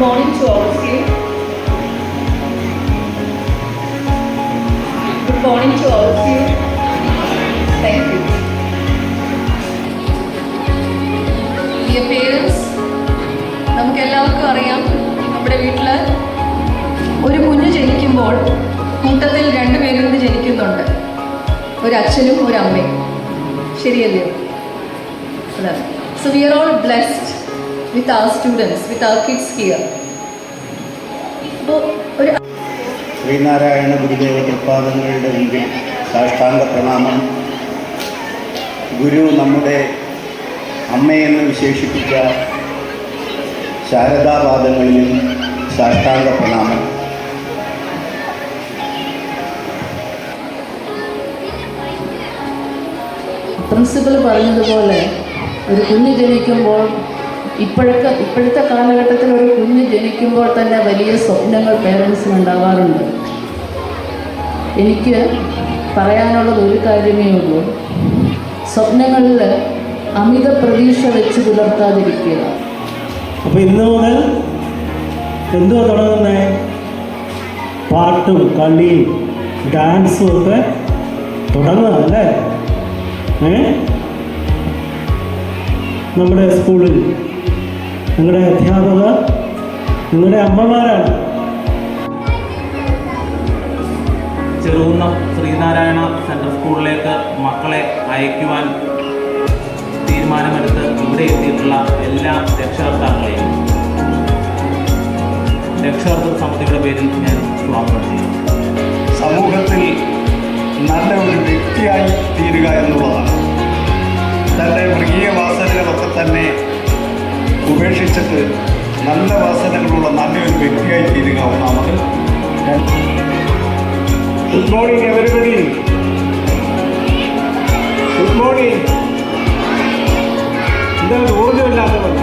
morning to all of you. Good morning to all of you. Thank you. Dear parents, നമുക്കെല്ലാവർക്കും അറിയാം, നമ്മുടെ വീട്ടിൽ ഒരു കുഞ്ഞ് ജനിക്കുമ്പോൾ കൂട്ടത്തിൽ രണ്ടുപേരും കൂടി ജനിക്കുന്നുണ്ട്, ഒരു അച്ഛനും ഒരു അമ്മയും. ശരിയല്ലയോ? So we are all blessed with our students, with our kids here. Sreenarayana Gurudeva തൃപ്പാദങ്ങളുടെ മുമ്പിൽ സാഷ്ടാംഗ പ്രണാമം. ഗുരു നമ്മുടെ അമ്മയെന്ന് വിശേഷിപ്പിച്ച ശാരദാപാദങ്ങളിലും സാഷ്ടാംഗ പ്രണാമം. പ്രിൻസിപ്പൽ പറഞ്ഞതുപോലെ ഒരു കുഞ്ഞ് ജനിക്കുമ്പോൾ ഇപ്പോഴത്തെ കാലഘട്ടത്തിൽ ഒരു കുഞ്ഞ് ജനിക്കുമ്പോൾ തന്നെ വലിയ സ്വപ്നങ്ങൾ പേരൻസിന് ഉണ്ടാവാറുണ്ട്. എനിക്ക് പറയാനുള്ളത് ഒരു കാര്യമേ ഉള്ളൂ, സ്വപ്നങ്ങളിൽ അമിത പ്രതീക്ഷ വെച്ച് പുലർത്താതിരിക്കുക. അപ്പോൾ ഇന്ന് മുതൽ എന്തുവാ തുടങ്ങുന്നത്? പാട്ടും കളിയും ഡാൻസും ഒക്കെ തുടങ്ങുക അല്ലേ? നമ്മുടെ സ്കൂളിൽ നിങ്ങളുടെ അധ്യാപകർ നിങ്ങളുടെ അമ്മമാരാണ്. ചെറുകുന്നം ശ്രീനാരായണ സെൻട്രൽ സ്കൂളിലേക്ക് മക്കളെ അയക്കുവാൻ തീരുമാനമെടുത്ത് ഇവിടെ എത്തിയിട്ടുള്ള എല്ലാ രക്ഷകർത്താക്കളെയും രക്ഷകർത്തൃ സമിതിയുടെ പേരിൽ ഞാൻ സ്വാഗതം ചെയ്യുന്നു. സമൂഹത്തിൽ നല്ല ഒരു വ്യക്തിയായി തീരുക എന്നുള്ളതാണ്. തൻ്റെ മൃഗീയ വാസനകളൊക്കെ തന്നെ ഉപേക്ഷിച്ചിട്ട് നല്ല വാസനകളുള്ള നല്ലൊരു വ്യക്തിയായി തീരുക ഒന്നാമത്. Good morning everybody. Good morning. എന്താണ് ഊർജ്ജമില്ലാത്തവർ?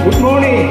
Good morning.